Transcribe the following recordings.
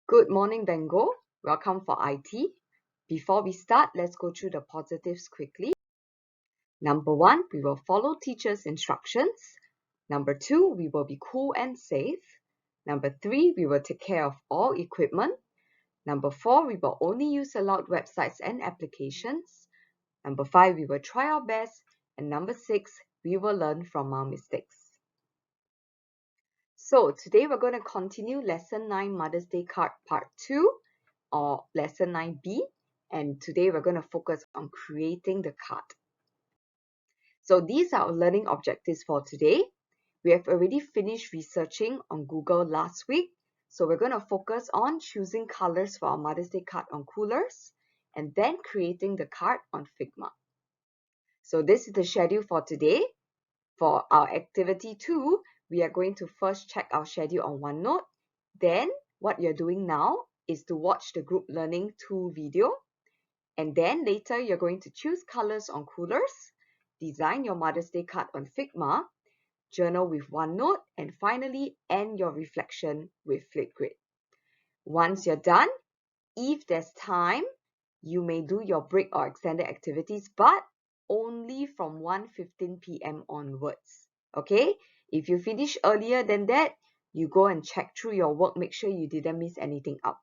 Good morning, Bengo. Welcome for IT. Before we start, let's go through the positives quickly. Number 1, we will follow teacher's instructions. Number 2, we will be cool and safe. Number 3, we will take care of all equipment. Number 4, we will only use allowed websites and applications. Number 5, we will try our best. And number 6, we will learn from our mistakes. So today we're going to continue Lesson 9 Mother's Day Card Part 2 or Lesson 9B, and today we're going to focus on creating the card. So these are our learning objectives for today. We have already finished researching on Google last week, so we're going to focus on choosing colors for our Mother's Day card on Coolors and then creating the card on Figma. So this is the schedule for today. For our activity 2, we are going to first check our schedule on OneNote. Then what you're doing now is to watch the group learning 2 video. And then later you're going to choose colors on Coolors, design your Mother's Day card on Figma, journal with OneNote, and finally end your reflection with Flipgrid. Once you're done, if there's time, you may do your break or extended activities, but only from 1:15 p.m. onwards. Okay? If you finish earlier than that, you go and check through your work, make sure you didn't miss anything out.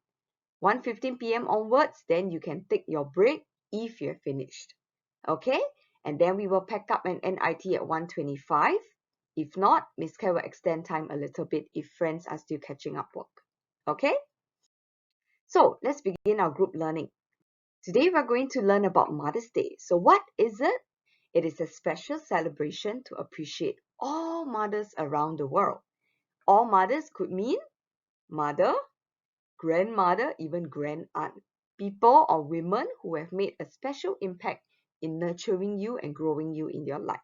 1:15 p.m. onwards, then you can take your break if you're finished. Okay? And then we will pack up and end IT at 1:25. If not, Miss Claire will extend time a little bit if friends are still catching up work. Okay? So let's begin our group learning. Today we're going to learn about Mother's Day. So what is it? It is a special celebration to appreciate all mothers around the world. All mothers could mean mother, grandmother, even grand-aunt. People or women who have made a special impact in nurturing you and growing you in your life.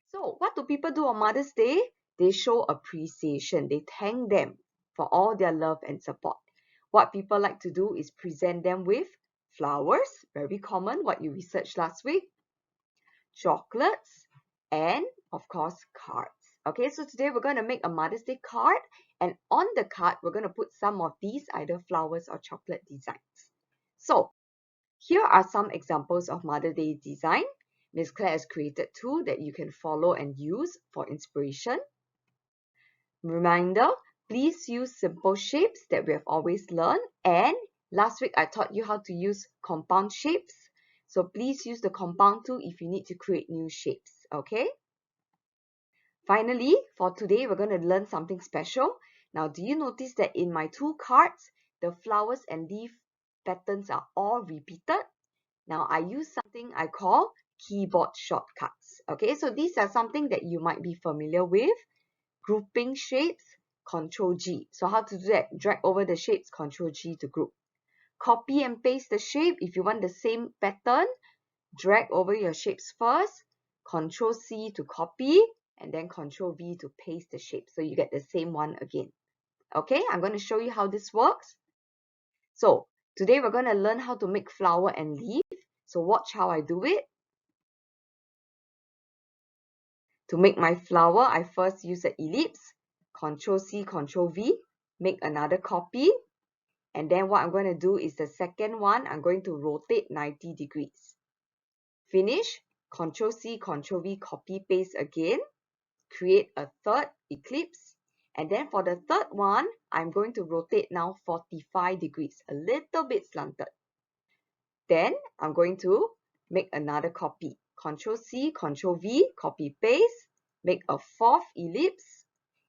So what do people do on Mother's Day? They show appreciation. They thank them for all their love and support. What people like to do is present them with flowers, very common, what you researched last week, chocolates, and of course, cards. Okay, so today we're going to make a Mother's Day card, and on the card, we're going to put some of these, either flowers or chocolate designs. So here are some examples of Mother's Day design. Miss Claire has created 2 that you can follow and use for inspiration. Reminder, please use simple shapes that we have always learned. And last week, I taught you how to use compound shapes. So please use the compound tool if you need to create new shapes, okay? Finally, for today, we're going to learn something special. Now, do you notice that in my 2 cards, the flowers and leaf patterns are all repeated? Now, I use something I call keyboard shortcuts. Okay, so these are something that you might be familiar with. Grouping shapes, Ctrl G. So how to do that? Drag over the shapes, Ctrl G to group. Copy and paste the shape. If you want the same pattern, drag over your shapes first, Ctrl C to copy, and then Ctrl V to paste the shape. So you get the same one again. Okay, I'm going to show you how this works. So today we're going to learn how to make flower and leaf. So watch how I do it. To make my flower, I first use an ellipse, Ctrl C, Ctrl V, make another copy. And then what I'm going to do is the second one, I'm going to rotate 90 degrees. Finish, Ctrl C, Ctrl V, copy, paste again. Create a third ellipse. And then for the third one, I'm going to rotate now 45 degrees, a little bit slanted. Then I'm going to make another copy. Ctrl C, Ctrl V, copy paste, make a 4th ellipse.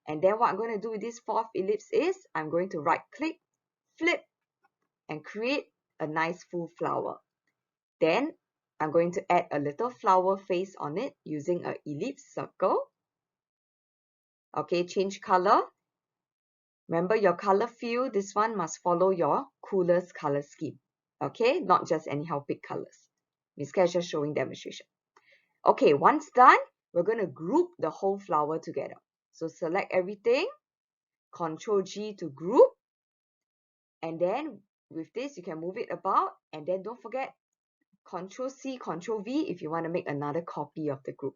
And then what I'm going to do with this 4th ellipse is I'm going to right click, flip, and create a nice full flower. Then I'm going to add a little flower face on it using an ellipse circle. Okay, change color. Remember your color field, this one must follow your Coolors color scheme. Okay, not just anyhow pick colors. Miss Claire is just showing demonstration. Okay, once done, we're going to group the whole flower together. So select everything, Ctrl G to group, and then with this, you can move it about, and then don't forget, Ctrl C, Ctrl V if you want to make another copy of the group.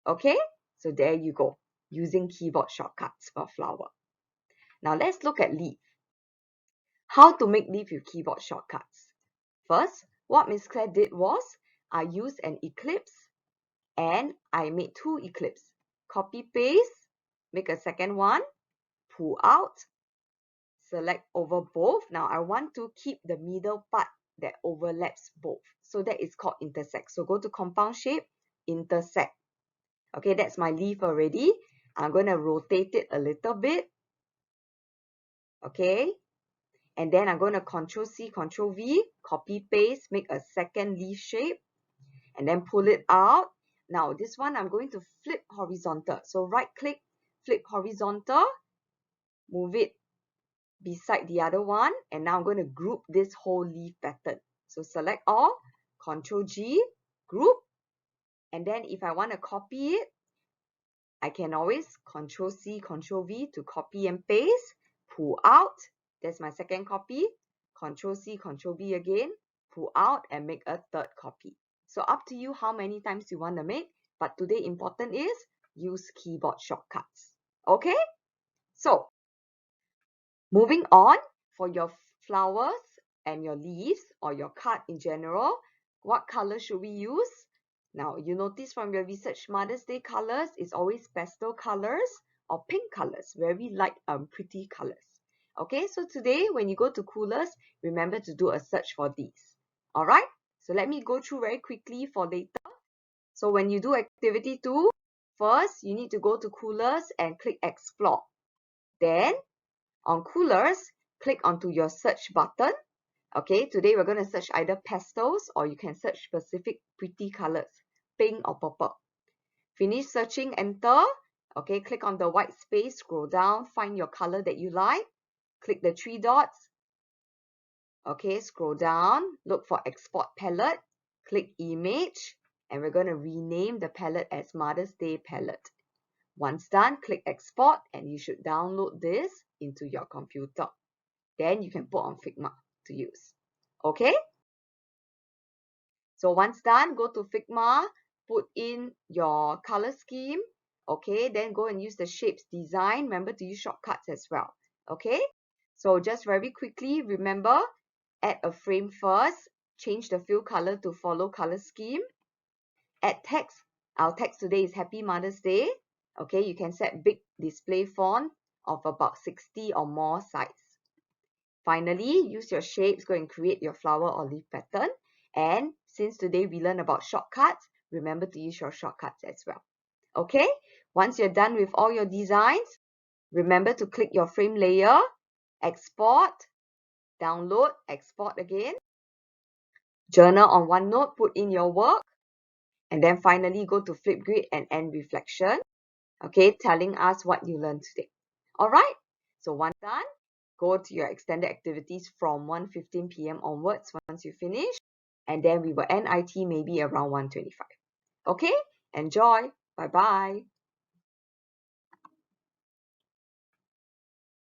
Okay, so there you go, using keyboard shortcuts for flower. Now let's look at leaf. how to make leaf with keyboard shortcuts. First, what Miss Claire did was I used an ellipse and I made 2 ellipses. Copy paste, make a second one, pull out, select over both. Now I want to keep the middle part that overlaps both. So that is called intersect. So go to compound shape, intersect. Okay, that's my leaf already. I'm going to rotate it a little bit. Okay, and then I'm going to Control C, Control V, copy paste, make a second leaf shape, and then pull it out. Now this one I'm going to flip horizontal. So right click, flip horizontal, move it beside the other one, and now I'm going to group this whole leaf pattern. So select all, Control G, group, and then if I want to copy it, I can always Control C, Control V to copy and paste, pull out. That's my second copy. Control C, Control V again, pull out and make a third copy. So up to you how many times you want to make, but today important is use keyboard shortcuts. Okay? So moving on, for your flowers and your leaves or your card in general, what color should we use? Now, you notice from your research Mother's Day colors is always pastel colors or pink colors, very light, pretty colors. Okay, so today when you go to Coolors, remember to do a search for these. All right, so let me go through very quickly for later. So when you do activity 2, first you need to go to Coolors and click Explore. Then on Coolors, click onto your search button. Okay, today we're going to search either pastels or you can search specific pretty colors, pink or purple. Finish searching, enter. Okay, click on the white space, scroll down, find your color that you like. Click the 3 dots. Okay, scroll down, look for export palette, click image, and we're going to rename the palette as Mother's Day palette. Once done, click export and you should download this into your computer. Then you can put on Figma to use. Okay? So once done, go to Figma, put in your color scheme. Okay, then go and use the shapes design. Remember to use shortcuts as well. Okay? So just very quickly, remember, add a frame first. Change the fill color to follow color scheme. Add text. Our text today is Happy Mother's Day. Okay, you can set big display font of about 60 or more size. Finally, use your shapes, go and create your flower or leaf pattern. And since today we learned about shortcuts, remember to use your shortcuts as well. Okay, once you're done with all your designs, remember to click your frame layer, export, download, export again, journal on OneNote, put in your work, and then finally go to Flipgrid and end reflection, okay, telling us what you learned today. All right, so once done, go to your extended activities from 1:15 p.m. onwards once you finish, and then we will end IT maybe around 1:25. Okay, enjoy. Bye-bye.